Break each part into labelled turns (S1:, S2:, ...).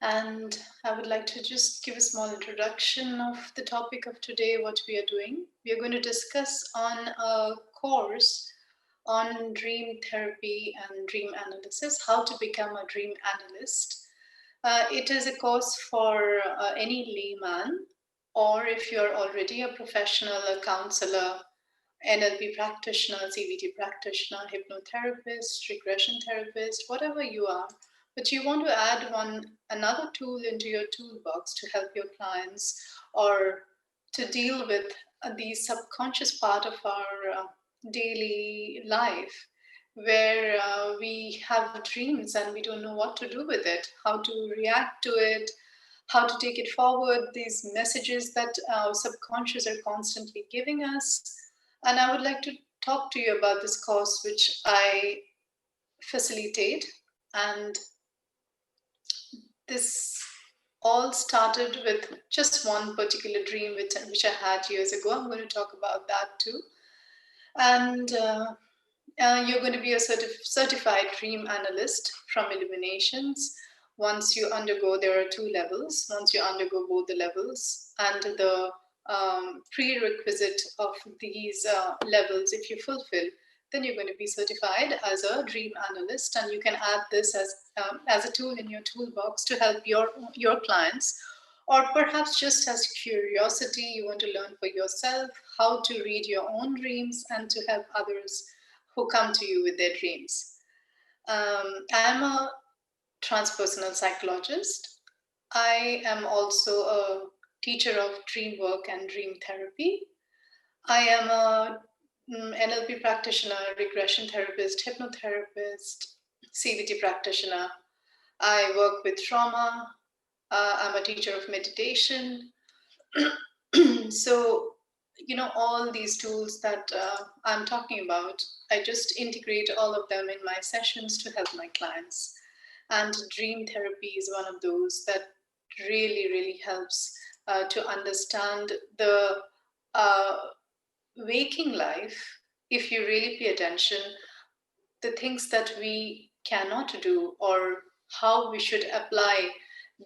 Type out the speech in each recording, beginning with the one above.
S1: And I would like to just give a small introduction of the topic of today, what we are doing. We are going to discuss on a course on dream therapy and dream analysis, how to become a dream analyst. It is a course for any layman, or if you're already a professional, a counselor, NLP practitioner, CBT practitioner, hypnotherapist, regression therapist, whatever you are, but you want to add another tool into your toolbox to help your clients or to deal with the subconscious part of our daily life where we have dreams and we don't know what to do with it, how to react to it, how to take it forward, these messages that our subconscious are constantly giving us. And I would like to talk to you about this course, which I facilitate. And this all started with just one particular dream, which I had years ago. I'm going to talk about that too. And you're going to be a certified dream analyst from Illuminations. Once you undergo, there are two levels. Once you undergo both the levels, and the prerequisite of these levels, if you fulfill, then you're going to be certified as a dream analyst, and you can add this as a tool in your toolbox to help your clients, or perhaps just as curiosity, you want to learn for yourself how to read your own dreams and to help others who come to you with their dreams. I'm a transpersonal psychologist. I am also a teacher of dream work and dream therapy. I am a NLP practitioner, regression therapist, hypnotherapist, CBT practitioner. I work with trauma. I'm a teacher of meditation. So, all these tools that I'm talking about, I just integrate all of them in my sessions to help my clients. And dream therapy is one of those that really, really helps to understand the uh, waking life. If you really pay attention, the things that we cannot do, or how we should apply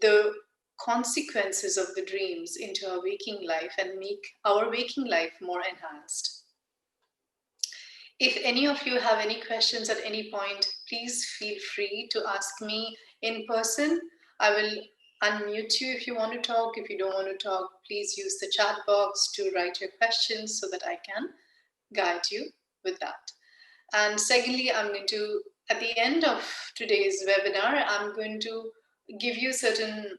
S1: the consequences of the dreams into our waking life and make our waking life more enhanced. If any of you have any questions at any point, please feel free to ask me in person. I will unmute you if you want to talk. If you don't want to talk, please use the chat box to write your questions so that I can guide you with that. And secondly, I'm going to, at the end of today's webinar, I'm going to give you certain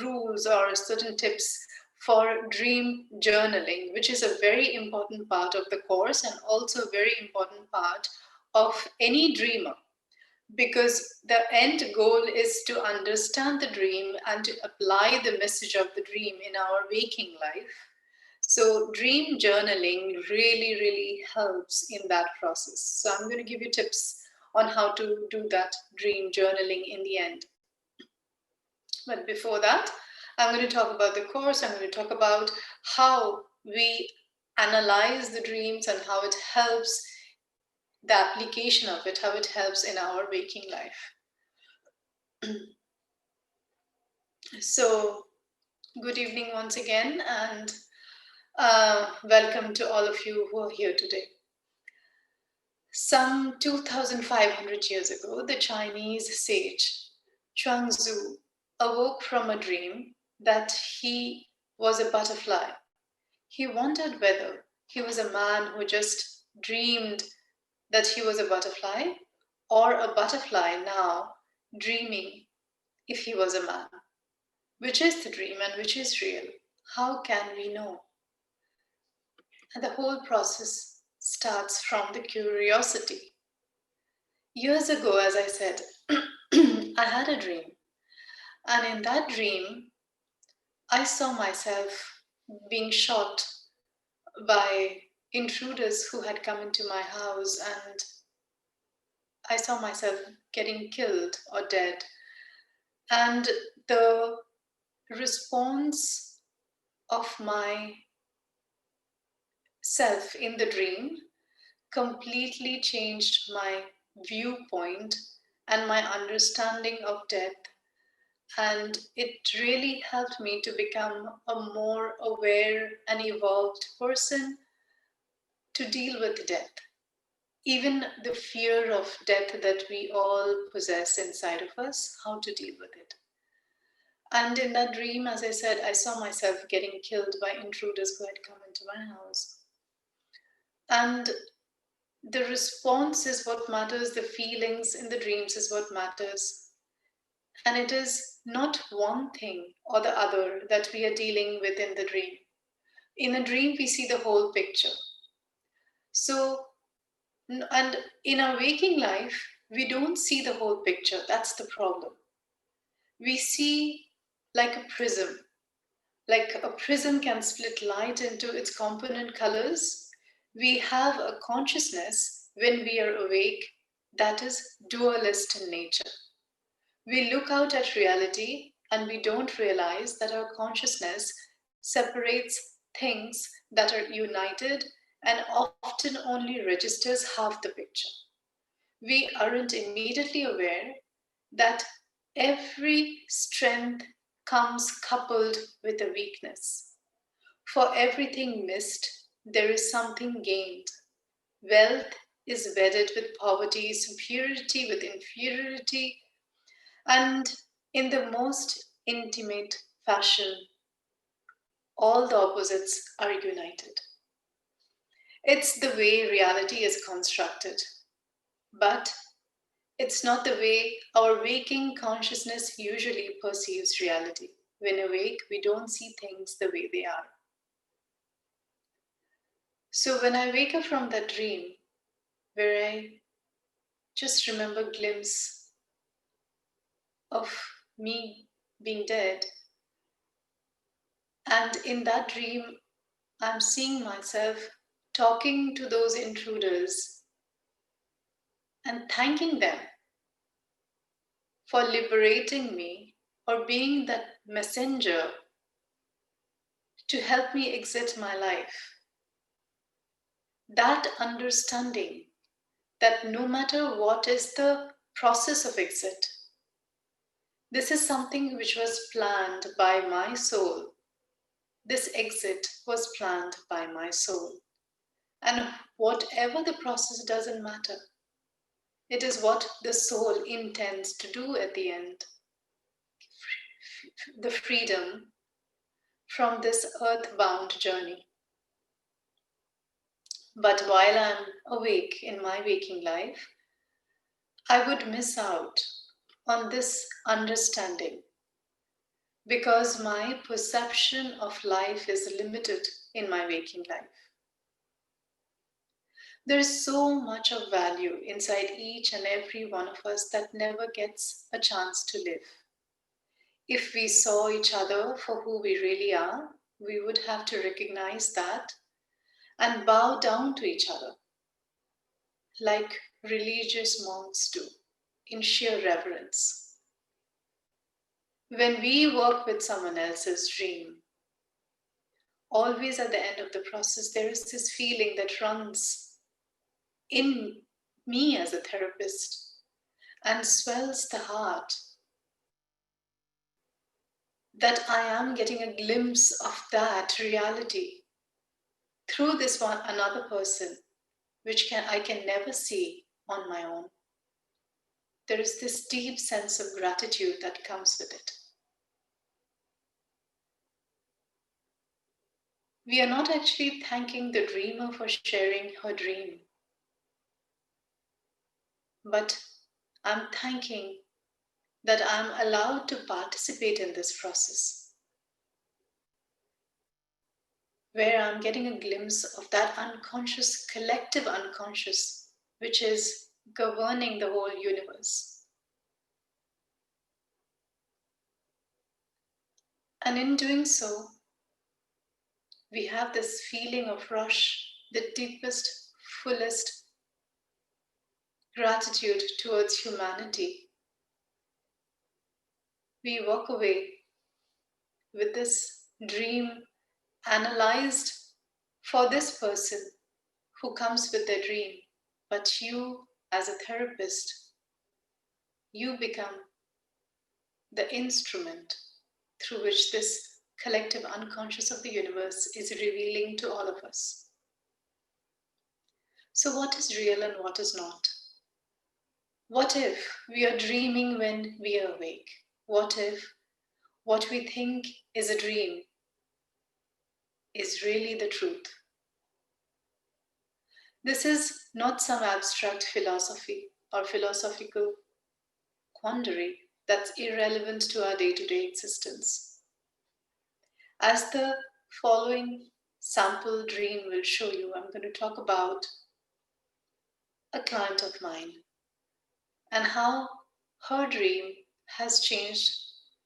S1: rules or certain tips for dream journaling, which is a very important part of the course and also a very important part of any dreamer, because the end goal is to understand the dream and to apply the message of the dream in our waking life. So dream journaling really, really helps in that process. So I'm going to give you tips on how to do that dream journaling in the end. But before that, I'm going to talk about the course. I'm going to talk about how we analyze the dreams and how it helps, the application of it, how it helps in our waking life. So, good evening once again, and welcome to all of you who are here today. Some 2,500 years ago, the Chinese sage Chuangzi awoke from a dream that he was a butterfly. He wondered whether he was a man who just dreamed that he was a butterfly, or a butterfly now dreaming if he was a man. Which is the dream and which is real? How can we know? And the whole process starts from the curiosity. Years ago, as I said, I had a dream. And in that dream, I saw myself being shot by intruders who had come into my house, and I saw myself getting killed or dead. And the response of my self in the dream completely changed my viewpoint and my understanding of death And it really helped me to become a more aware and evolved person to deal with death. Even the fear of death that we all possess inside of us, how to deal with it. And in that dream, as I said, I saw myself getting killed by intruders who had come into my house. And the response is what matters, the feelings in the dreams is what matters. And it is not one thing or the other that we are dealing with in the dream. In a dream, we see the whole picture. So, and in our waking life, we don't see the whole picture. That's the problem. We see like a prism. Like a prism can split light into its component colors. We have a consciousness when we are awake that is dualist in nature. We look out at reality and we don't realize that our consciousness separates things that are united and often only registers half the picture. We aren't immediately aware that every strength comes coupled with a weakness. For everything missed, there is something gained. Wealth is wedded with poverty, superiority with inferiority, and in the most intimate fashion, all the opposites are united. It's the way reality is constructed, but it's not the way our waking consciousness usually perceives reality. When awake, we don't see things the way they are. So when I wake up from that dream, where I just remember a glimpse of me being dead, and in that dream, I'm seeing myself talking to those intruders and thanking them for liberating me or being that messenger to help me exit my life. That understanding that no matter what is the process of exit, this is something which was planned by my soul. This exit was planned by my soul. And whatever the process doesn't matter. It is what the soul intends to do at the end. The freedom from this earthbound journey. But while I'm awake in my waking life, I would miss out on this understanding because my perception of life is limited in my waking life. There is so much of value inside each and every one of us that never gets a chance to live. If we saw each other for who we really are, we would have to recognize that and bow down to each other, like religious monks do, in sheer reverence. When we work with someone else's dream, always at the end of the process, there is this feeling that runs in me as a therapist and swells the heart that I am getting a glimpse of that reality through this one another person, which I can never see on my own. There is this deep sense of gratitude that comes with it. We are not actually thanking the dreamer for sharing her dream, but I'm thanking that I'm allowed to participate in this process, where I'm getting a glimpse of that unconscious, collective unconscious, which is governing the whole universe. And in doing so, we have this feeling of rush, the deepest, fullest gratitude towards humanity. We walk away with this dream analyzed for this person who comes with their dream. But you, as a therapist, you become the instrument through which this collective unconscious of the universe is revealing to all of us. So, what is real and what is not? What if we are dreaming when we are awake? What if what we think is a dream is really the truth? This is not some abstract philosophy or philosophical quandary that's irrelevant to our day to day existence. As the following sample dream will show you, I'm going to talk about a client of mine and how her dream has changed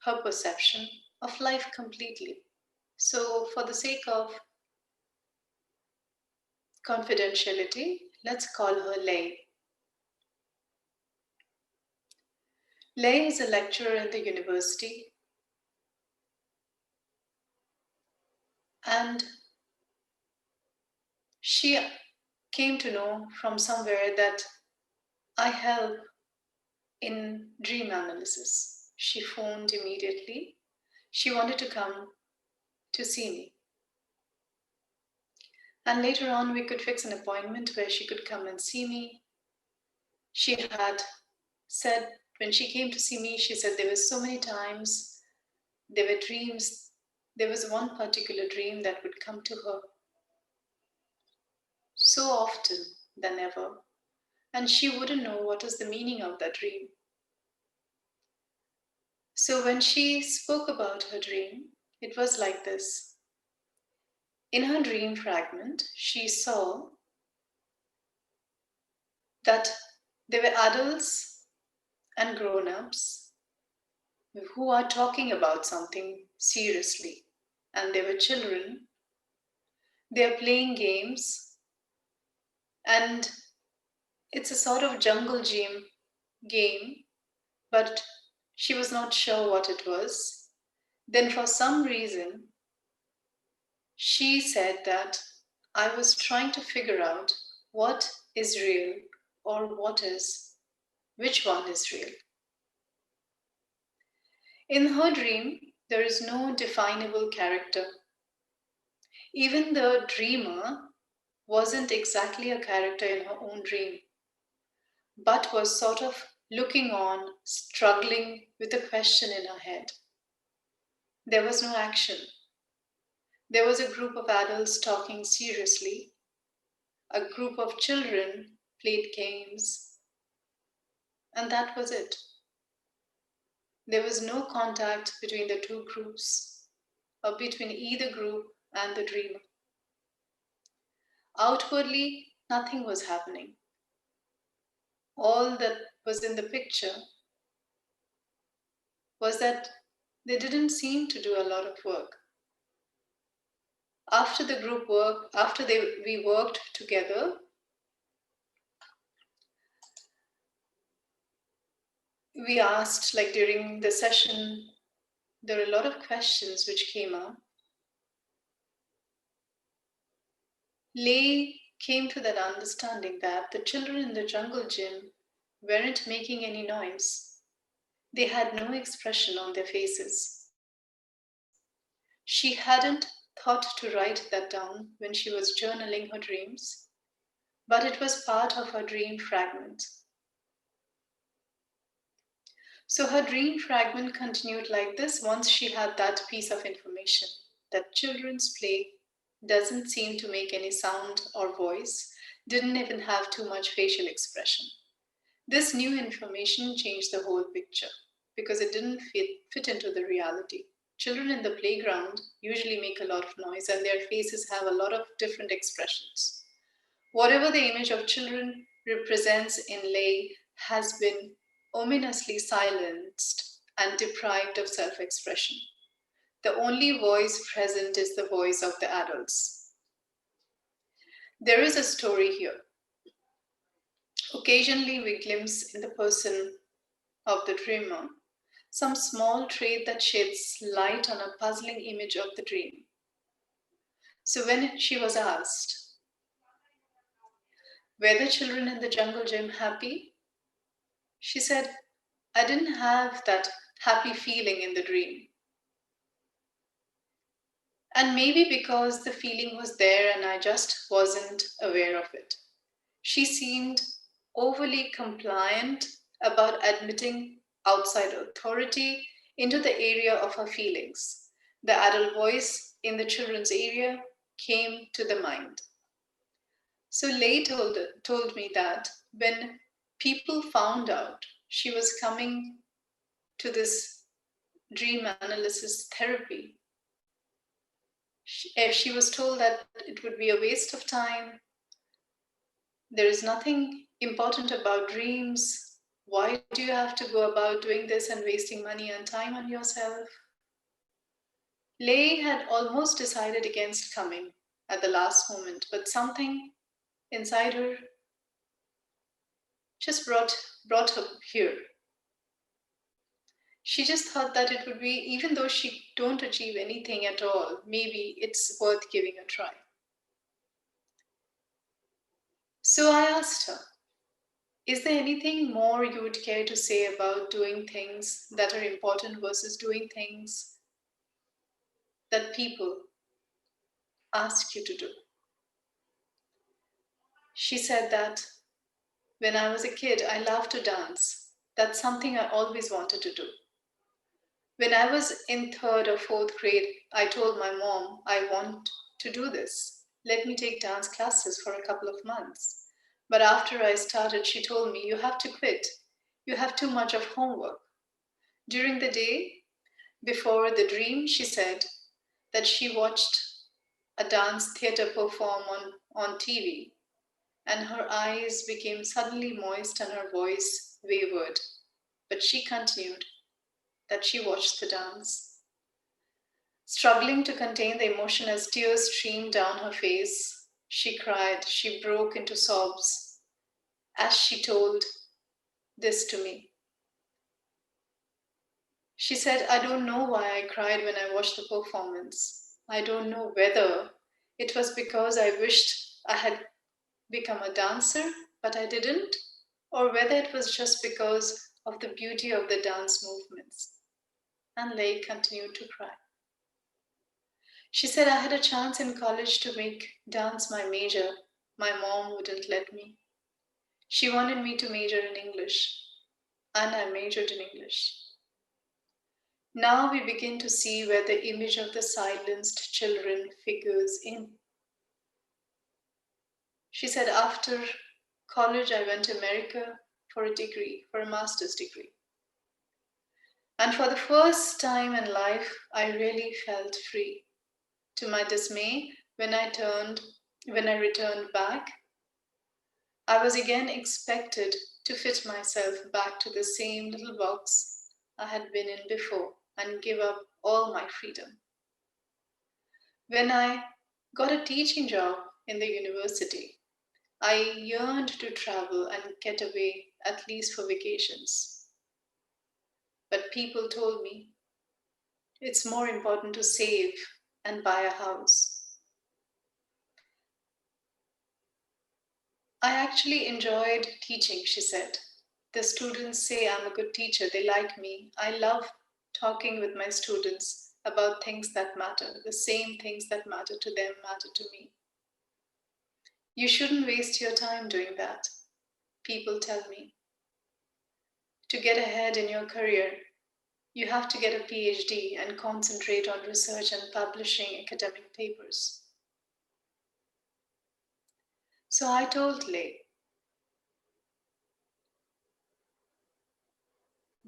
S1: her perception of life completely. So, for the sake of confidentiality, let's call her Lay. Lay is a lecturer in the university, and she came to know from somewhere that I help in dream analysis. She phoned immediately. She wanted to come to see me. And later on, we could fix an appointment where she could come and see me. She had said, when she came to see me, she said there were so many times, there were dreams. There was one particular dream that would come to her so often than ever, and she wouldn't know what is the meaning of that dream. So when she spoke about her dream, it was like this. In her dream fragment, she saw that there were adults and grown ups who are talking about something seriously, and there were children, they are playing games, and it's a sort of jungle gym game, but she was not sure what it was. Then, for some reason, she said that I was trying to figure out what is real or which one is real. In her dream, there is no definable character. Even the dreamer wasn't exactly a character in her own dream, but was sort of looking on, struggling with a question in her head. There was no action. There was a group of adults talking seriously. A group of children played games, and that was it. There was no contact between the two groups, or between either group and the dreamer. Outwardly, nothing was happening. All that was in the picture was that they didn't seem to do a lot of work. After the group work, we worked together, we asked, like during the session, there were a lot of questions which came up. Lay came to that understanding that the children in the jungle gym weren't making any noise. They had no expression on their faces. She hadn't thought to write that down when she was journaling her dreams, but it was part of her dream fragment. So her dream fragment continued like this once she had that piece of information that children's play doesn't seem to make any sound or voice, didn't even have too much facial expression. This new information changed the whole picture because it didn't fit into the reality. Children in the playground usually make a lot of noise and their faces have a lot of different expressions. Whatever the image of children represents in Lay has been ominously silenced and deprived of self expression. The only voice present is the voice of the adults. There is a story here. Occasionally, we glimpse in the person of the dreamer some small trait that sheds light on a puzzling image of the dream. So, when she was asked, were the children in the jungle gym happy? She said, I didn't have that happy feeling in the dream. And maybe because the feeling was there and I just wasn't aware of it. She seemed overly compliant about admitting outside authority into the area of her feelings. The adult voice in the children's area came to the mind. So Lay told me that when people found out she was coming to this dream analysis therapy, if she was told that it would be a waste of time, there is nothing important about dreams. Why do you have to go about doing this and wasting money and time on yourself? Lay had almost decided against coming at the last moment, but something inside her just brought her here. She just thought that it would be, even though she don't achieve anything at all, maybe it's worth giving a try. So I asked her, is there anything more you would care to say about doing things that are important versus doing things that people ask you to do? She said that when I was a kid, I loved to dance. That's something I always wanted to do. When I was in third or fourth grade, I told my mom, I want to do this. Let me take dance classes for a couple of months. But after I started, she told me, you have to quit. You have too much of homework. During the day, before the dream, she said that she watched a dance theater perform on TV, and her eyes became suddenly moist and her voice wavered. But she continued that she watched the dance. Struggling to contain the emotion as tears streamed down her face, she cried, she broke into sobs as she told this to me. She said, I don't know why I cried when I watched the performance. I don't know whether it was because I wished I had become a dancer, but I didn't, or whether it was just because of the beauty of the dance movements. And Lay continued to cry. She said, I had a chance in college to make dance my major. My mom wouldn't let me. She wanted me to major in English, and I majored in English. Now we begin to see where the image of the silenced children figures in. She said, after college, I went to America for a degree, for a master's degree. And for the first time in life, I really felt free. To my dismay, when I returned back, I was again expected to fit myself back to the same little box I had been in before and give up all my freedom. When I got a teaching job in the university, I yearned to travel and get away at least for vacations. But people told me it's more important to save and buy a house. I actually enjoyed teaching, she said. The students say I'm a good teacher. They like me. I love talking with my students about things that matter. The same things that matter to them matter to me. You shouldn't waste your time doing that, people tell me. To get ahead in your career, you have to get a PhD and concentrate on research and publishing academic papers. So I told Lay,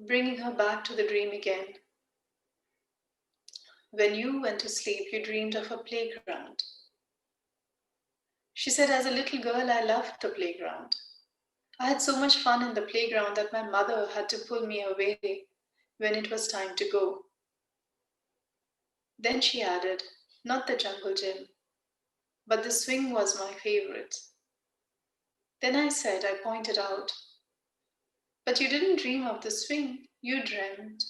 S1: bringing her back to the dream again. When you went to sleep, you dreamed of a playground. She said, as a little girl, I loved the playground. I had so much fun in the playground that my mother had to pull me away when it was time to go. Then she added, not the jungle gym, but the swing was my favorite. Then I pointed out, but you didn't dream of the swing, you dreamt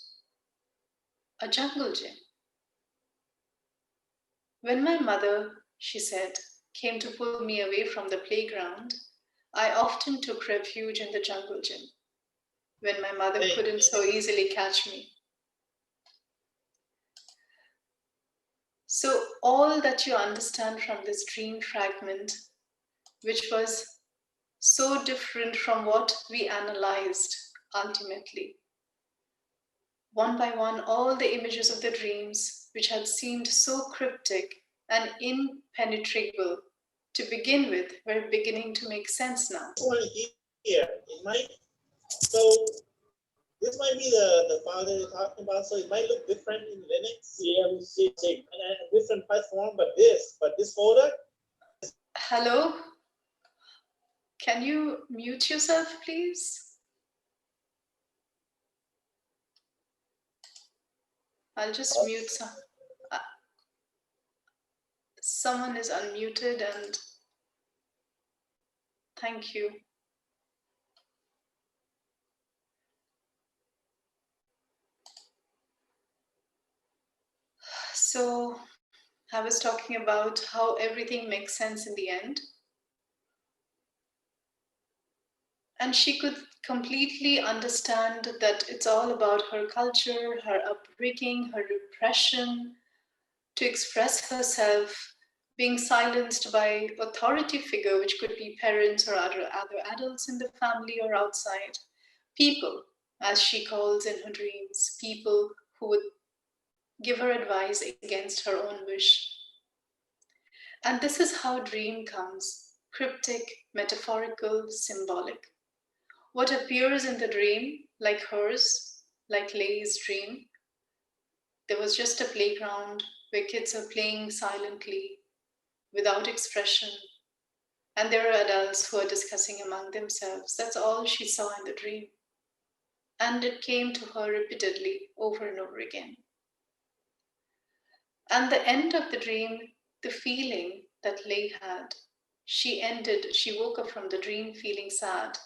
S1: a jungle gym. When my mother, she said, came to pull me away from the playground, I often took refuge in the jungle gym when my mother couldn't so easily catch me. So all that you understand from this dream fragment, which was so different from what we analyzed ultimately, one by one, all the images of the dreams, which had seemed so cryptic and impenetrable to begin with, were beginning to make sense now.
S2: Here, it might, so this might be the file that you're talking about, so it might look different in Linux. Yeah, we see and a different platform, but this folder.
S1: Hello? Can you mute yourself, please? I'll just mute some. Someone is unmuted, and thank you. So I was talking about how everything makes sense in the end. And she could completely understand that it's all about her culture, her upbringing, her repression, to express herself, being silenced by authority figure, which could be parents or other adults in the family or outside. People, as she calls in her dreams, people who would give her advice against her own wish. And this is how dream comes: cryptic, metaphorical, symbolic. What appears in the dream, like hers, like Lay's dream, there was just a playground where kids are playing silently, without expression, and there are adults who are discussing among themselves. That's all she saw in the dream. And it came to her repeatedly, over and over again. And the end of the dream, the feeling that Lay had, she woke up from the dream feeling sad.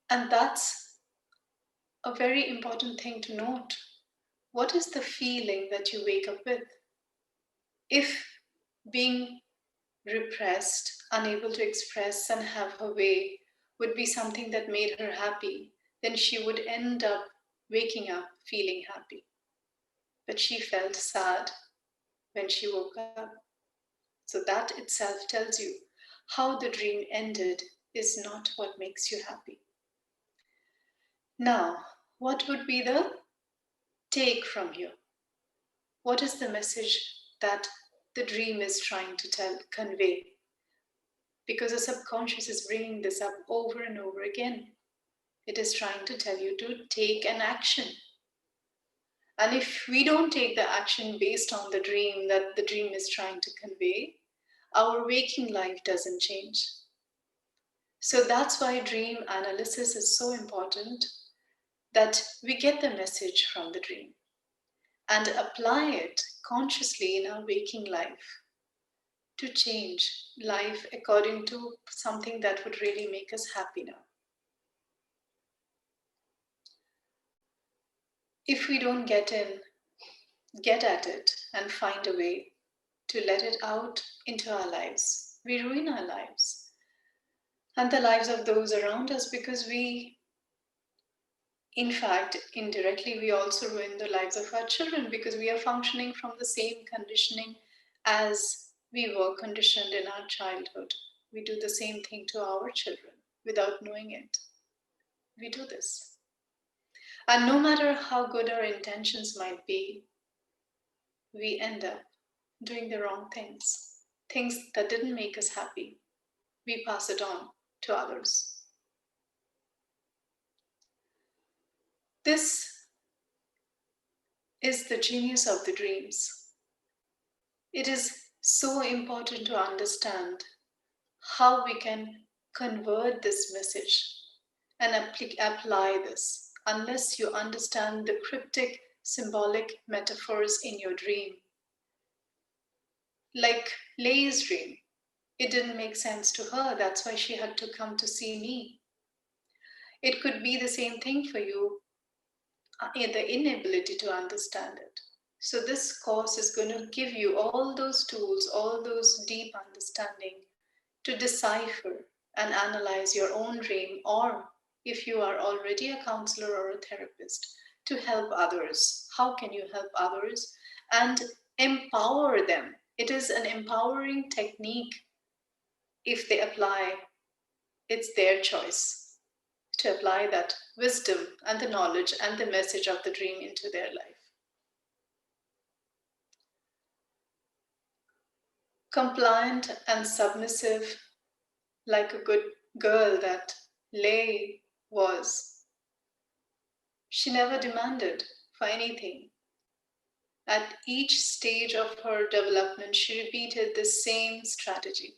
S1: And that's a very important thing to note. What is the feeling that you wake up with? If being repressed, unable to express and have her way would be something that made her happy, then she would end up waking up feeling happy. But she felt sad when she woke up. So that itself tells you how the dream ended is not what makes you happy. Now, what would be the take from here? What is the message that the dream is trying to convey? Because the subconscious is bringing this up over and over again. It is trying to tell you to take an action. And if we don't take the action based on the dream that the dream is trying to convey, our waking life doesn't change. So that's why dream analysis is so important, that we get the message from the dream and apply it consciously in our waking life to change life according to something that would really make us happy now. If we don't get at it and find a way to let it out into our lives, we ruin our lives and the lives of those around us, because we, in fact, indirectly, we also ruin the lives of our children, because we are functioning from the same conditioning as we were conditioned in our childhood. We do the same thing to our children without knowing it. We do this. And no matter how good our intentions might be, we end up doing the wrong things that didn't make us happy. We pass it on to others. This is the genius of the dreams. It is so important to understand how we can convert this message and apply this. Unless you understand the cryptic, symbolic metaphors in your dream, like Lay's dream, it didn't make sense to her. That's why she had to come to see me. It could be the same thing for you, the inability to understand it. So this course is going to give you all those tools, all those deep understanding to decipher and analyze your own dream, or if you are already a counselor or a therapist, to help others. How can you help others? And empower them. It is an empowering technique if they apply, it's their choice to apply that wisdom and the knowledge and the message of the dream into their life. Compliant and submissive, like a good girl that Lei was, she never demanded for anything. At each stage of her development, she repeated the same strategy.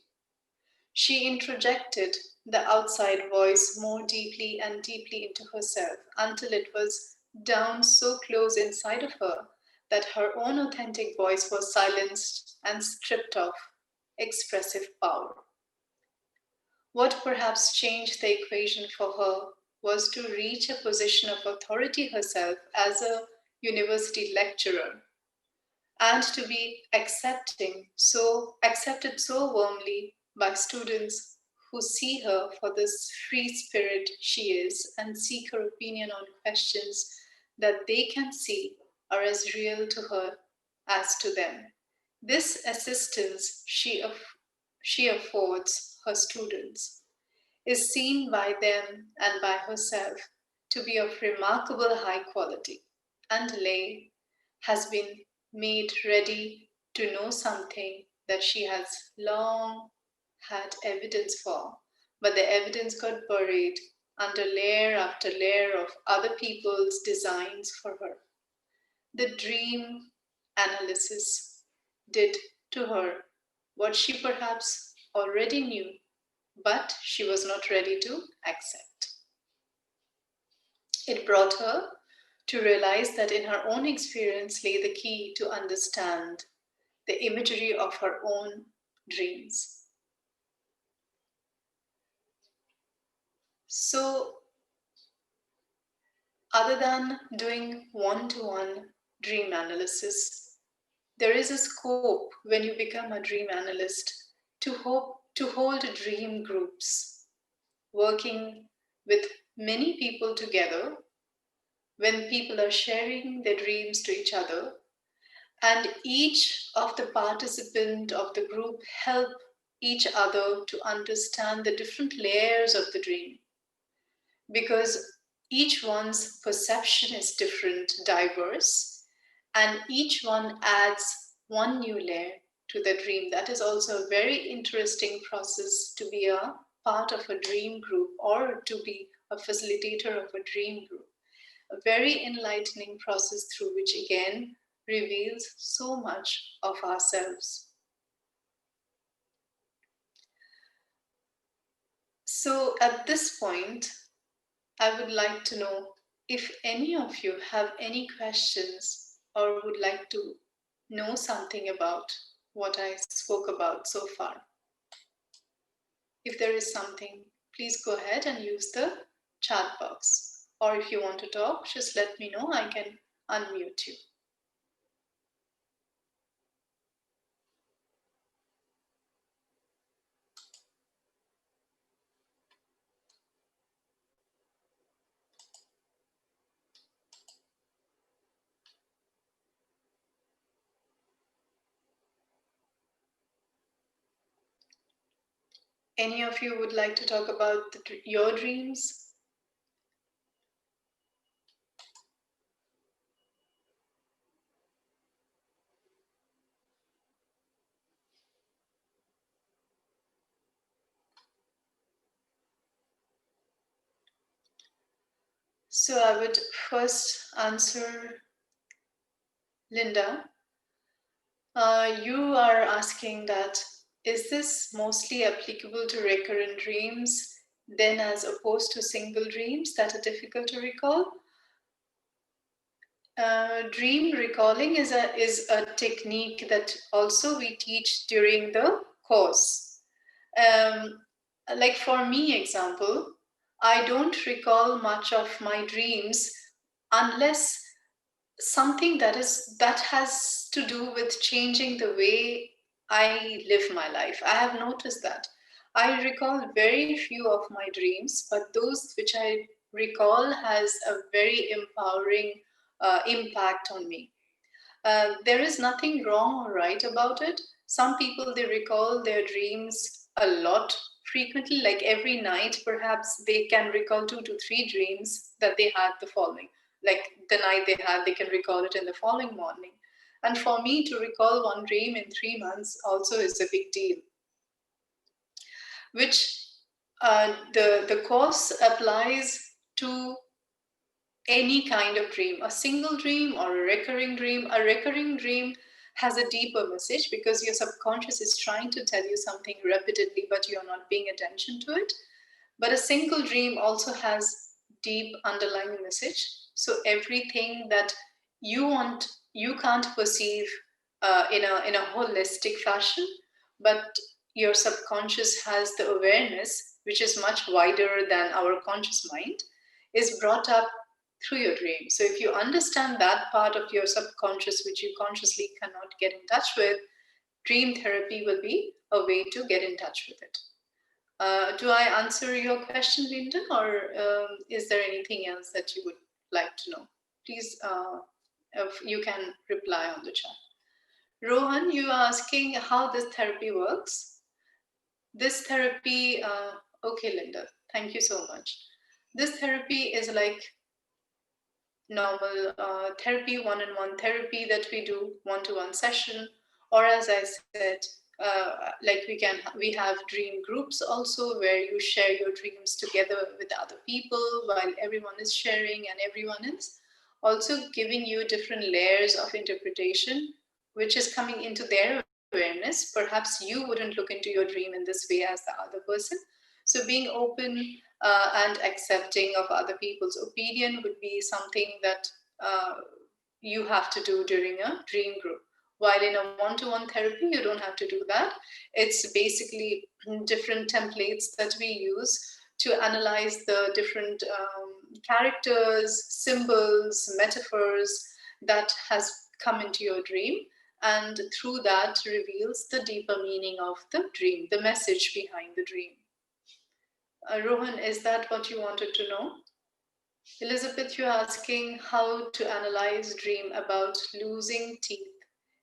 S1: She introjected the outside voice more deeply and deeply into herself until it was down so close inside of her that her own authentic voice was silenced and stripped of expressive power. What perhaps changed the equation for her was to reach a position of authority herself as a university lecturer and to be accepted so warmly by students who see her for this free spirit she is and seek her opinion on questions that they can see are as real to her as to them. This assistance she affords her students is seen by them and by herself to be of remarkable high quality, and Lei has been made ready to know something that she has long had evidence for, but the evidence got buried under layer after layer of other people's designs for her. The dream analysis did to her what she perhaps already knew, but she was not ready to accept. It brought her to realize that in her own experience lay the key to understand the imagery of her own dreams. So, other than doing one to one dream analysis, there is a scope when you become a dream analyst to hold dream groups, working with many people together when people are sharing their dreams to each other, and each of the participant of the group help each other to understand the different layers of the dream, because each one's perception is different, diverse, and each one adds one new layer to the dream. That is also a very interesting process to be a part of a dream group or to be a facilitator of a dream group. A very enlightening process through which again reveals so much of ourselves. So at this point, I would like to know if any of you have any questions or would like to know something about what I spoke about so far. If there is something, please go ahead and use the chat box. Or if you want to talk, just let me know. I can unmute you. Any of you would like to talk about your dreams? So I would first answer Linda. You are asking that, is this mostly applicable to recurrent dreams then as opposed to single dreams that are difficult to recall? Dream recalling is a technique that also we teach during the course. Like for me, example, I don't recall much of my dreams unless something that has to do with changing the way I live my life. I have noticed that I recall very few of my dreams, but those which I recall has a very empowering impact on me. There is nothing wrong or right about it. Some people, they recall their dreams a lot frequently, like every night, perhaps they can recall 2 to 3 dreams that they had the following. Like the night they had, they can recall it in the following morning. And for me to recall one dream in 3 months also is a big deal, which the course applies to any kind of dream, a single dream or a recurring dream. A recurring dream has a deeper message because your subconscious is trying to tell you something repeatedly, but you're not paying attention to it. But a single dream also has deep underlying message. So everything that you want, you can't perceive in a holistic fashion, but your subconscious has the awareness, which is much wider than our conscious mind, is brought up through your dream. So if you understand that part of your subconscious, which you consciously cannot get in touch with, dream therapy will be a way to get in touch with it. Do I answer your question, Lyndon, or is there anything else that you would like to know? Please, if you can reply on the chat. Rohan, you are asking how this therapy works. This therapy, okay, Linda, thank you so much. This therapy is like normal therapy, one-on-one therapy that we do, one-to-one session, or as I said, like we have dream groups also where you share your dreams together with other people while everyone is sharing, and everyone is also giving you different layers of interpretation, which is coming into their awareness. Perhaps you wouldn't look into your dream in this way as the other person. So being open and accepting of other people's opinion would be something that you have to do during a dream group. While in a one-to-one therapy, you don't have to do that. It's basically different templates that we use to analyze the different characters, symbols, metaphors that has come into your dream, and through that reveals the deeper meaning of the dream, the message behind the dream. Rohan, is that what you wanted to know? Elizabeth, you're asking how to analyze dream about losing teeth.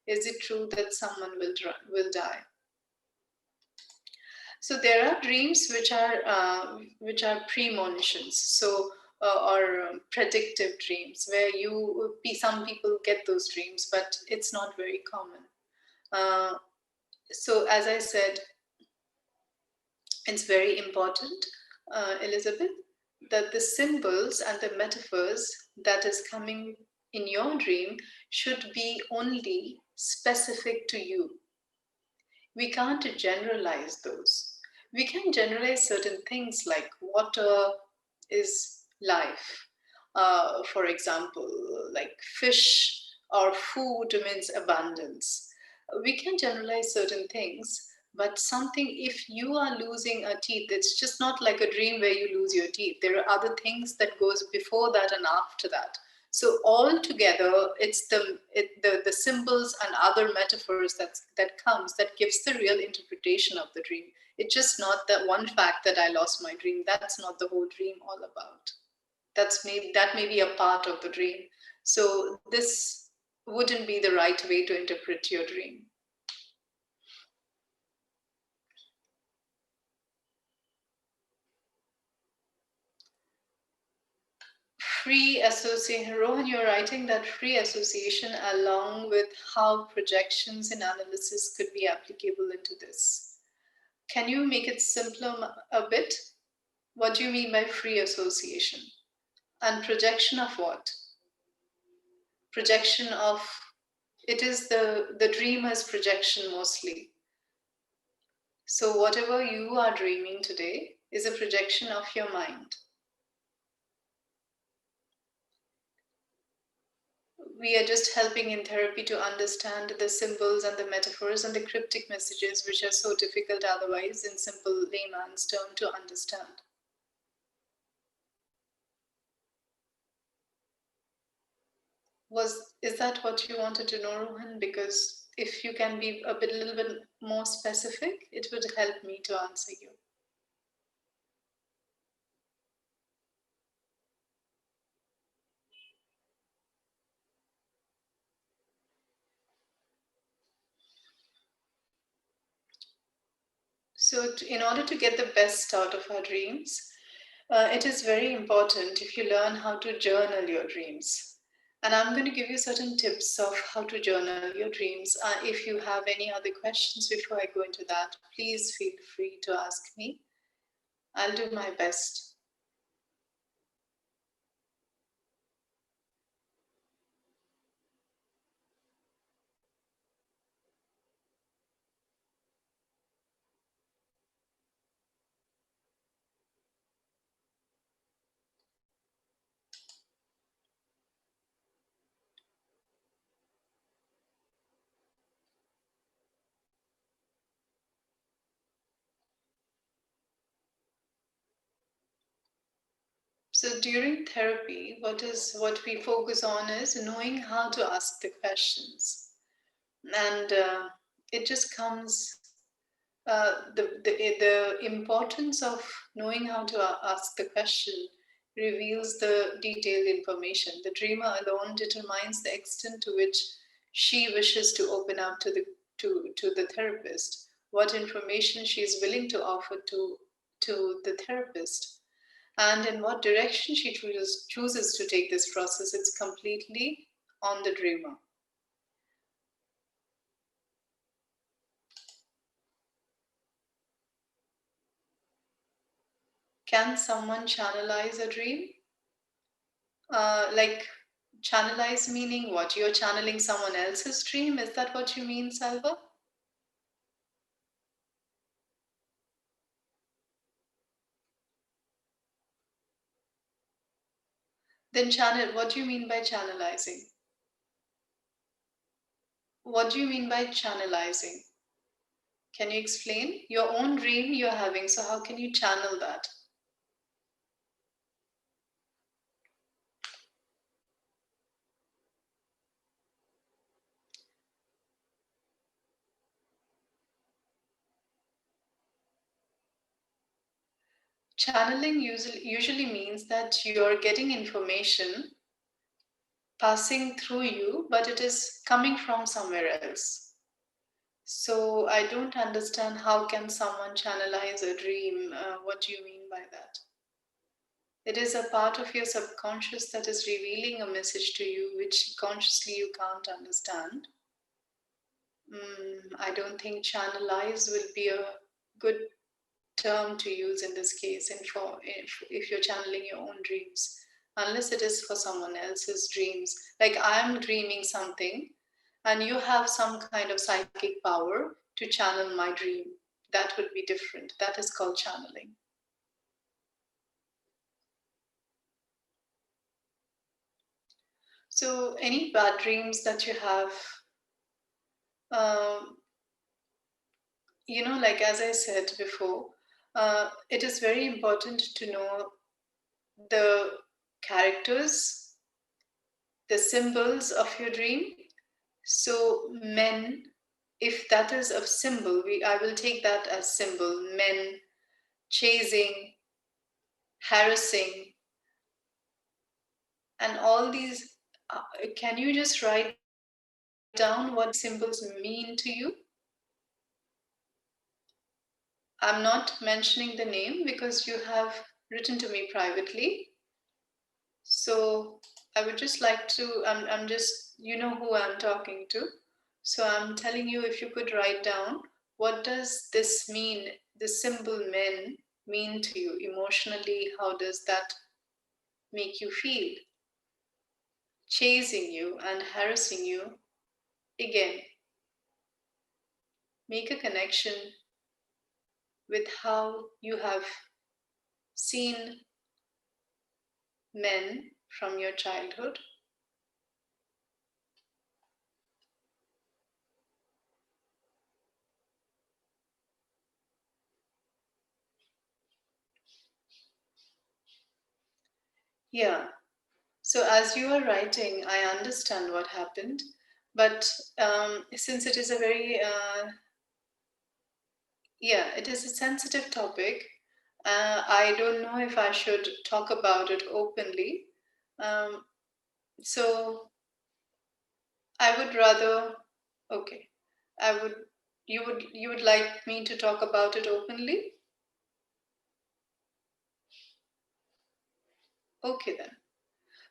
S1: Is it true that someone will die? So there are dreams which are premonitions. So or predictive dreams where some people get those dreams, but it's not very common. So as I said, it's very important, Elizabeth, that the symbols and the metaphors that is coming in your dream should be only specific to you. We can't generalize those. We can generalize certain things like water is life. For example, like fish or food means abundance. We can generalize certain things, but something, if you are losing a teeth, it's just not like a dream where you lose your teeth. There are other things that goes before that and after that. So all together, it's the symbols and other metaphors that comes that gives the real interpretation of the dream. It's just not that one fact that I lost my dream. That's not the whole dream all about. That may be a part of the dream. So this wouldn't be the right way to interpret your dream. Free association, Rohan, you're writing that free association along with how projections and analysis could be applicable into this. Can you make it simpler a bit? What do you mean by free association? And projection of what? Projection of, it is the dreamer's projection mostly. So whatever you are dreaming today is a projection of your mind. We are just helping in therapy to understand the symbols and the metaphors and the cryptic messages which are so difficult otherwise in simple layman's term to understand. Is that what you wanted to know, Rohan? Because if you can be a little bit more specific, it would help me to answer you. So, in order to get the best out of our dreams, it is very important if you learn how to journal your dreams. And I'm going to give you certain tips of how to journal your dreams. If you have any other questions before I go into that, please feel free to ask me. I'll do my best. So during therapy, what we focus on is knowing how to ask the questions, and it just comes. The importance of knowing how to ask the question reveals the detailed information. The dreamer alone determines the extent to which she wishes to open up to the therapist, what information she is willing to offer to the therapist, and in what direction she chooses to take this process. It's completely on the dreamer. Can someone channelize a dream? Like, channelize meaning what? You're channeling someone else's dream? Is that what you mean, Salva? Then channel, what do you mean by channelizing? What do you mean by channelizing? Can you explain? Your own dream you're having, so how can you channel that? Channeling usually means that you're getting information passing through you, but it is coming from somewhere else. So I don't understand how can someone channelize a dream? What do you mean by that? It is a part of your subconscious that is revealing a message to you which consciously you can't understand. I don't think channelize will be a good term to use in this case, and if you're channeling your own dreams, unless it is for someone else's dreams. Like, I'm dreaming something, and you have some kind of psychic power to channel my dream. That would be different. That is called channeling. So, any bad dreams that you have, um, like as I said before, it is very important to know the characters, the symbols of your dream. So, men, if that is a symbol, I will take that as symbol. Men chasing, harassing, and all these. Can you just write down what symbols mean to you? I'm not mentioning the name because you have written to me privately. So I would just like to, I'm just, you know who I'm talking to. So I'm telling you, if you could write down, what does this mean, the symbol men mean to you emotionally? How does that make you feel? Chasing you and harassing you, again, make a connection with how you have seen men from your childhood. Yeah. So as you are writing, I understand what happened, but since it is a very, it is a sensitive topic. I don't know if I should talk about it openly. Um, so I would rather, okay, I would you would like me to talk about it openly? Okay then.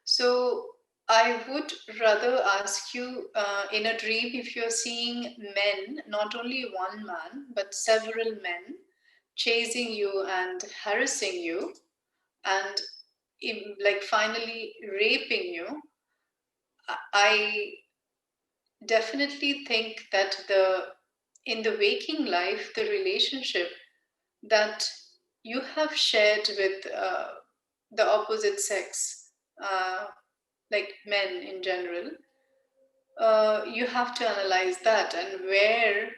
S1: So I would rather ask you, in a dream, if you're seeing men, not only one man, but several men chasing you and harassing you and like finally raping you, I definitely think that in the waking life, the relationship that you have shared with the opposite sex, like men in general, you have to analyze that, and where,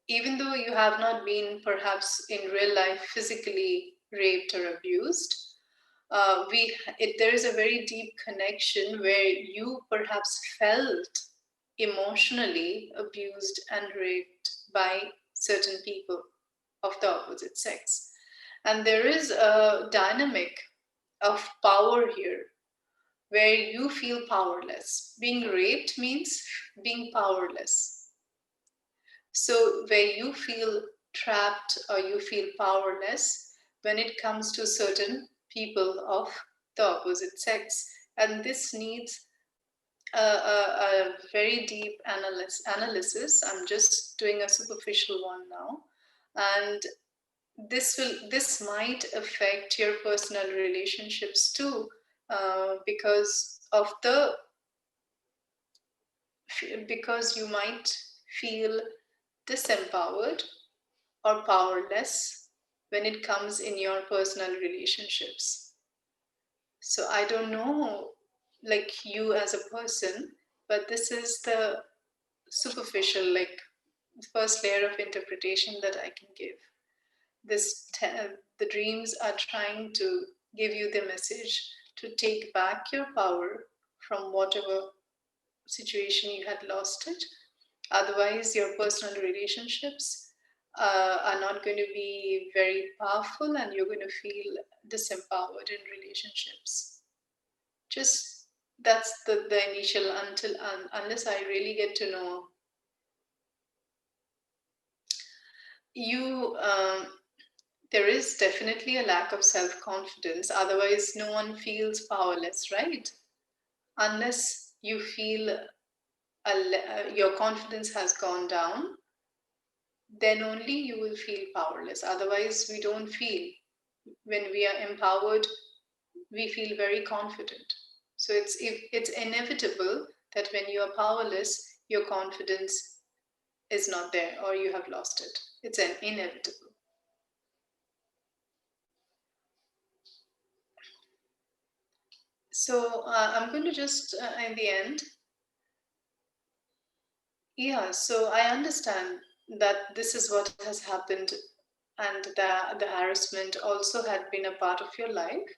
S1: even though you have not been perhaps in real life physically raped or abused, there is a very deep connection where you perhaps felt emotionally abused and raped by certain people of the opposite sex. And there is a dynamic of power here where you feel powerless. Being raped means being powerless. So, where you feel trapped or you feel powerless when it comes to certain people of the opposite sex. And this needs a very deep analysis. I'm just doing a superficial one now. And this might affect your personal relationships too, because you might feel disempowered or powerless when it comes in your personal relationships. So I don't know, like you as a person, but this is the superficial, like first layer of interpretation that I can give. The dreams are trying to give you the message to take back your power from whatever situation you had lost it. Otherwise, your personal relationships are not going to be very powerful, and you're going to feel disempowered in relationships. Just that's the initial, unless I really get to know you. There is definitely a lack of self-confidence. Otherwise, no one feels powerless, right? Unless you feel your confidence has gone down, then only you will feel powerless. Otherwise, we don't feel. When we are empowered, we feel very confident. So it's inevitable that when you are powerless, your confidence is not there or you have lost it. It's an inevitable. So I'm going to just, in the end, yeah, so I understand that this is what has happened, and the harassment also had been a part of your life.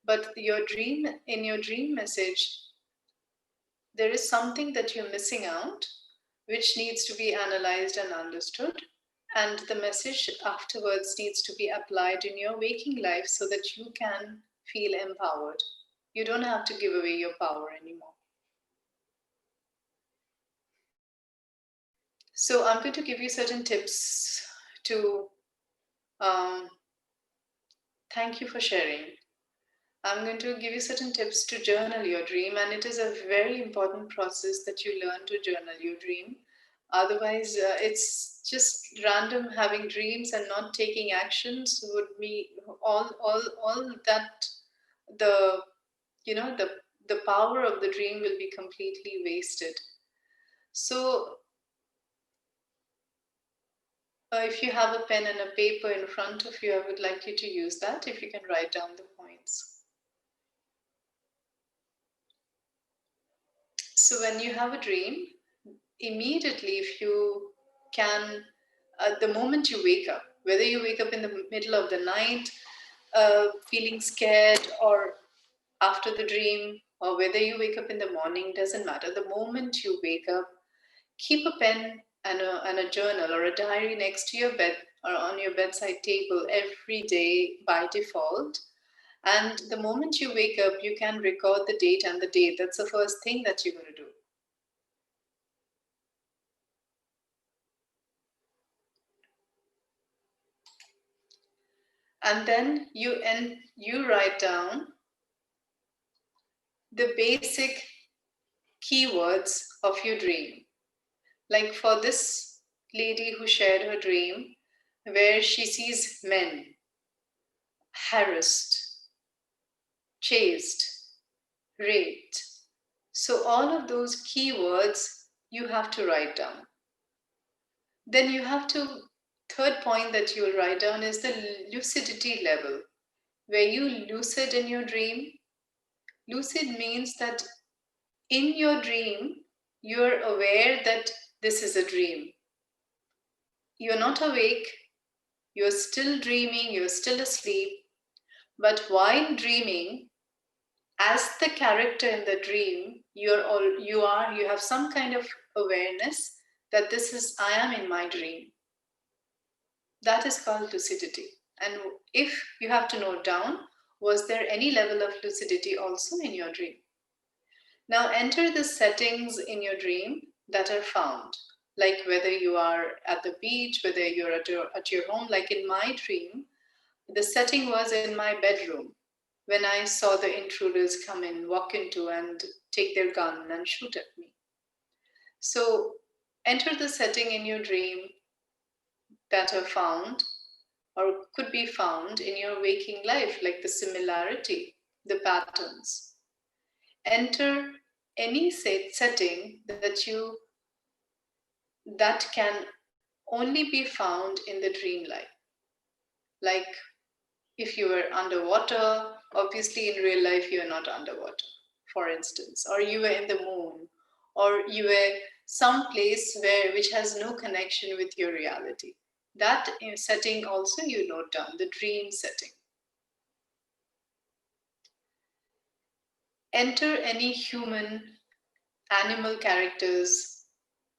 S1: But in your dream message, there is something that you're missing out, which needs to be analyzed and understood. And the message afterwards needs to be applied in your waking life so that you can feel empowered. You don't have to give away your power anymore. So, I'm going to give you certain tips to um, thank you for sharing. I'm going to give you certain tips to journal your dream, and it is a very important process that you learn to journal your dream. Otherwise, it's just random having dreams and not taking actions would be all that the you know the power of the dream will be completely wasted. So, if you have a pen and a paper in front of you, I would like you to use that. If you can write down the points. So, when you have a dream, immediately, if you can, the moment you wake up, whether you wake up in the middle of the night feeling scared, or after the dream, or whether you wake up in the morning, doesn't matter. The moment you wake up, keep a pen and a journal or a diary next to your bed or on your bedside table every day by default. And the moment you wake up, you can record the date and the date. That's the first thing that you're going to do. And then you write down the basic keywords of your dream. Like for this lady who shared her dream, where she sees men harassed, chased, raped. So all of those keywords you have to write down. Then you have to, third point that you'll write down is the lucidity level, where you lucid in your dream. Lucid means that in your dream, you're aware that this is a dream. You're not awake, you're still dreaming, you're still asleep, but while dreaming, as the character in the dream, you have some kind of awareness that this is I am in my dream. That is called lucidity. And if you have to note down, was there any level of lucidity also in your dream? Now enter the settings in your dream that are found, like whether you are at the beach, whether you're at your home. Like in my dream, the setting was in my bedroom when I saw the intruders come in, walk into, and take their gun and shoot at me. So enter the setting in your dream that are found or could be found in your waking life, like the similarity, the patterns. Enter any setting that can only be found in the dream life. Like if you were underwater, obviously in real life you are not underwater, for instance, or you were in the moon, or you were some place which has no connection with your reality. That setting also you note down, the dream setting. Enter any human, animal characters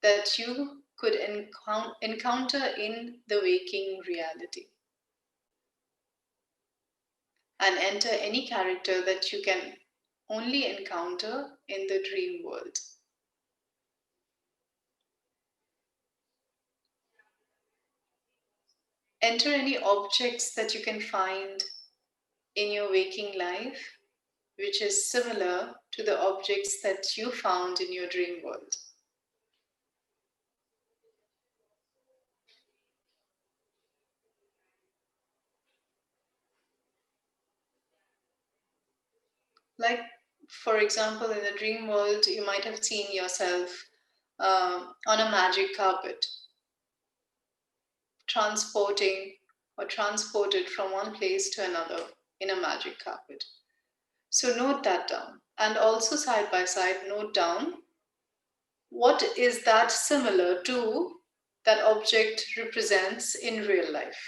S1: that you could encounter in the waking reality. And enter any character that you can only encounter in the dream world. Enter any objects that you can find in your waking life which is similar to the objects that you found in your dream world. Like, for example, in the dream world, you might have seen yourself on a magic carpet, transported from one place to another in a magic carpet. So note that down. And also side by side, note down what is that similar to that object represents in real life.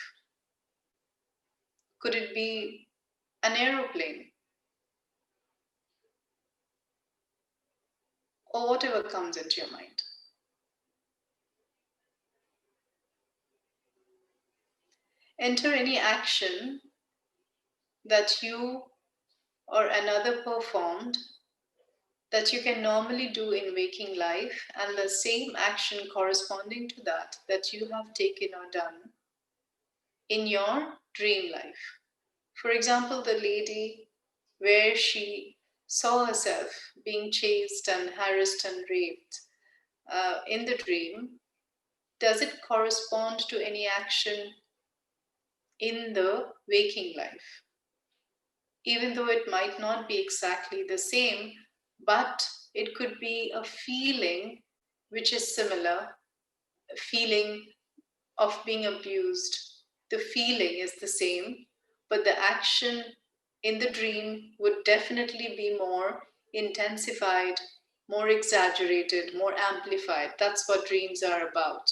S1: Could it be an aeroplane or whatever comes into your mind? Enter any action that you or another performed that you can normally do in waking life, and the same action corresponding to that you have taken or done in your dream life. For example, the lady where she saw herself being chased and harassed and raped in the dream, does it correspond to any action in the waking life? Even though it might not be exactly the same, but it could be a feeling which is similar, a feeling of being abused. The feeling is the same, but the action in the dream would definitely be more intensified, more exaggerated, more amplified. That's what dreams are about.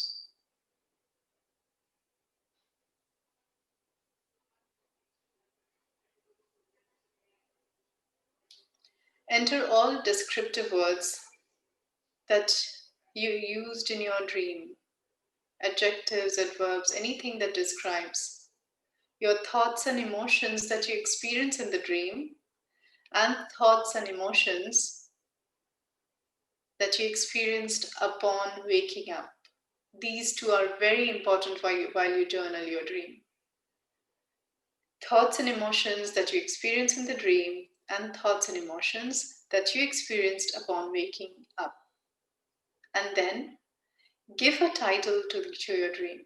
S1: Enter all descriptive words that you used in your dream, adjectives, adverbs, anything that describes your thoughts and emotions that you experience in the dream, and thoughts and emotions that you experienced upon waking up. These two are very important while you journal your dream. thoughts and emotions that you experience in the dream, and thoughts and emotions that you experienced upon waking up. And then give a title to your dream.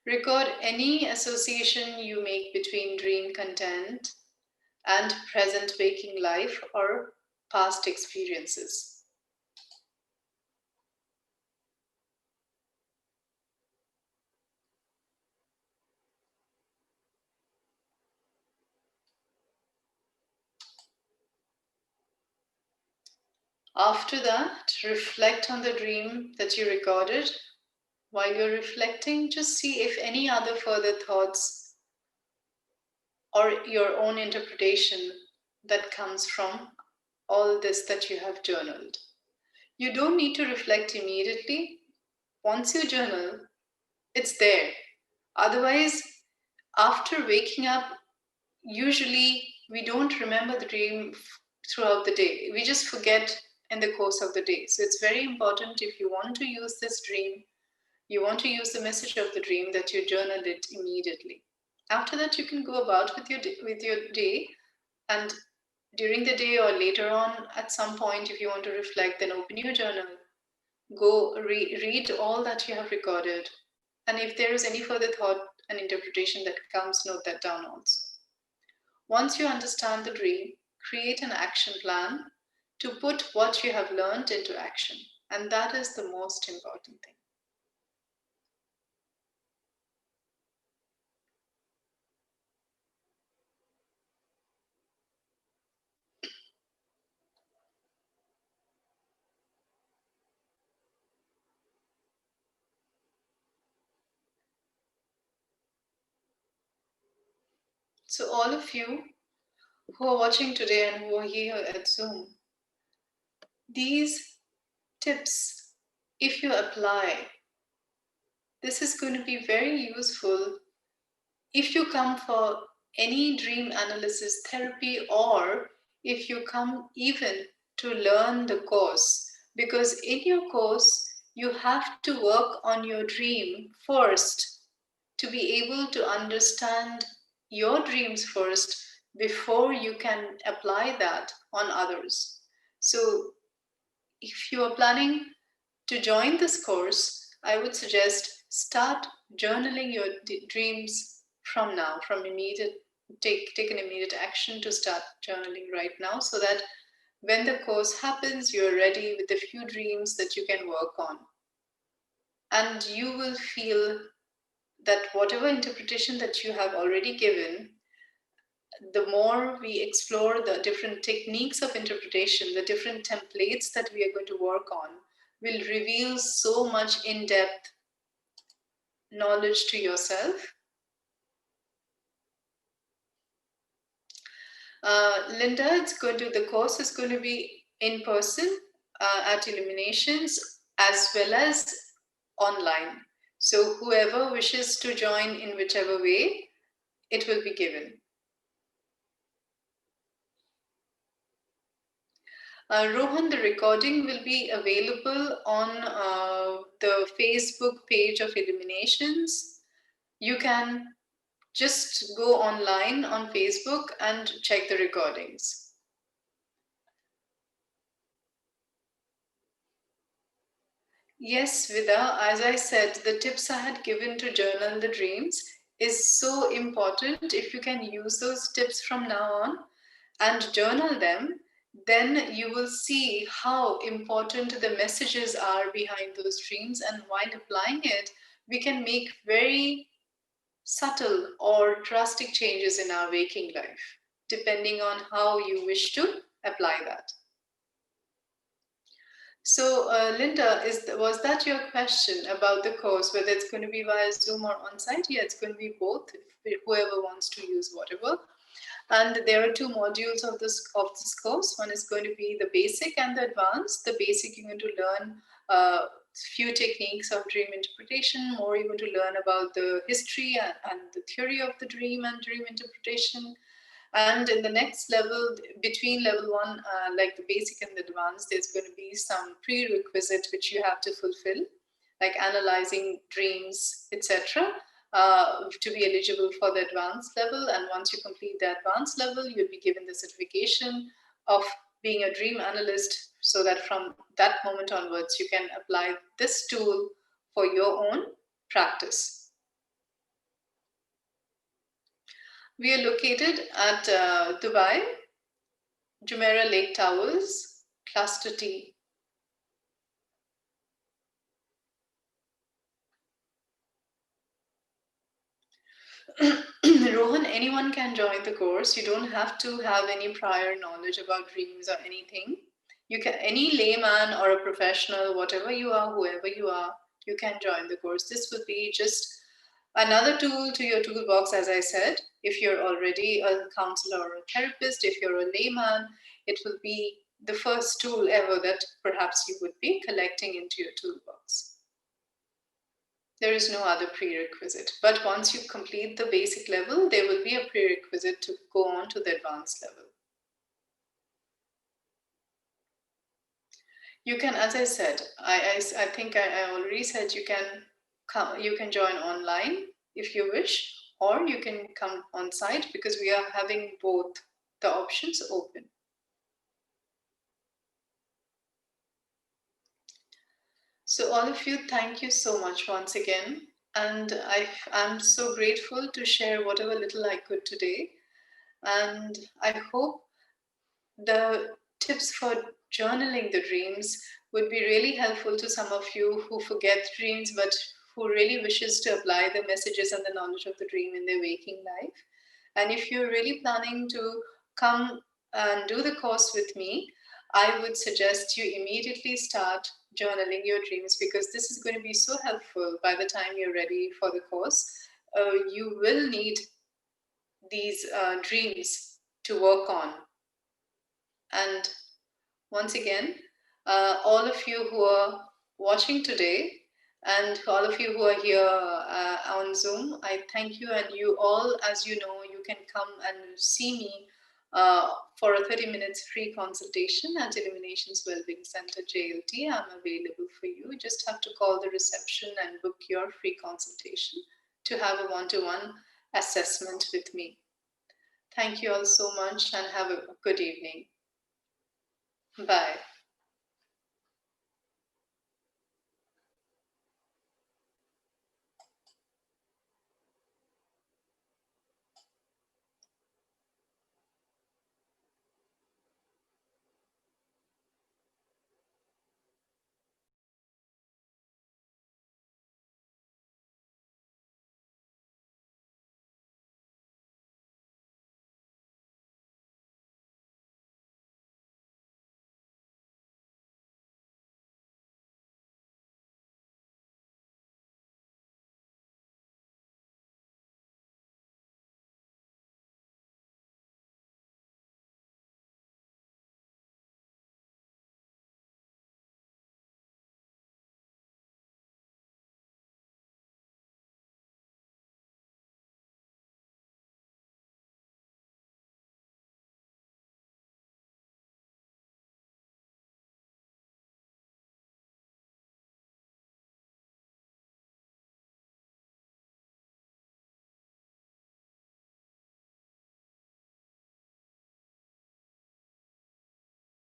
S1: Record any association you make between dream content and present waking life or past experiences. After that, reflect on the dream that you recorded. While you're reflecting, just see if any other further thoughts or your own interpretation that comes from all this that you have journaled. You don't need to reflect immediately. Once you journal, it's there. Otherwise, after waking up, usually we don't remember the dream throughout the day. We just forget in the course of the day. So it's very important, if you want to use this dream, you want to use the message of the dream, that you journal it immediately. After that, you can go about with your day, and during the day or later on at some point, if you want to reflect, then open your journal, go read all that you have recorded, and if there is any further thought and interpretation that comes, note that down also. Once you understand the dream, create an action plan to put what you have learned into action, and that is the most important thing. So all of you who are watching today and who are here at Zoom, these tips, if you apply, this is going to be very useful if you come for any dream analysis therapy, or if you come even to learn the course. Because in your course, you have to work on your dream first to be able to understand your dreams first before you can apply that on others. So if you are planning to join this course, I would suggest start journaling your dreams from now, from immediate, take an immediate action to start journaling right now, so that when the course happens, you're ready with a few dreams that you can work on. And you will feel that whatever interpretation that you have already given, the more we explore the different techniques of interpretation, the different templates that we are going to work on, will reveal so much in-depth knowledge to yourself. Linda, the course is going to be in person at Illuminations, as well as online. So whoever wishes to join in whichever way, it will be given. Rohan, the recording will be available on the Facebook page of Illuminations. You can just go online on Facebook and check the recordings. Yes, Vida, as I said, the tips I had given to journal the dreams is so important. If you can use those tips from now on and journal them, then you will see how important the messages are behind those dreams. And while applying it, we can make very subtle or drastic changes in our waking life, depending on how you wish to apply that. So, Linda, was that your question about the course, whether it's going to be via Zoom or on-site? Yeah, it's going to be both, whoever wants to use whatever. And there are two modules of this course. One is going to be the basic and the advanced. The basic, you're going to learn few techniques of dream interpretation. More, you're going to learn about the history and the theory of the dream and dream interpretation. And in the next level, between level 1, like the basic and the advanced, there's going to be some prerequisite which you have to fulfill, like analyzing dreams, etc., to be eligible for the advanced level. And once you complete the advanced level, you'll be given the certification of being a dream analyst, so that from that moment onwards, you can apply this tool for your own practice. We are located at Dubai, Jumeirah Lake Towers, Cluster T. Rohan, anyone can join the course. You don't have to have any prior knowledge about dreams or anything. You can, any layman or a professional, whatever you are, whoever you are, you can join the course. This will be just another tool to your toolbox, as I said. If you're already a counselor or a therapist, if you're a layman, it will be the first tool ever that perhaps you would be collecting into your toolbox. There is no other prerequisite. But once you complete the basic level, there will be a prerequisite to go on to the advanced level. You can, as I said, I think I already said you can join online if you wish, or you can come on site, because we are having both the options open. So all of you, thank you so much once again. And I'm so grateful to share whatever little I could today. And I hope the tips for journaling the dreams would be really helpful to some of you who forget dreams, but who really wishes to apply the messages and the knowledge of the dream in their waking life. And if you're really planning to come and do the course with me, I would suggest you immediately start journaling your dreams, because this is going to be so helpful by the time you're ready for the course. You will need these dreams to work on. And once again, all of you who are watching today and all of you who are here on Zoom, I thank you. And you all, as you know, you can come and see me for a 30 minutes free consultation at Illuminations Wellbeing Center, JLT. I'm available for you. You just have to call the reception and book your free consultation to have a one-to-one assessment with me. Thank you all so much and have a good evening. Bye.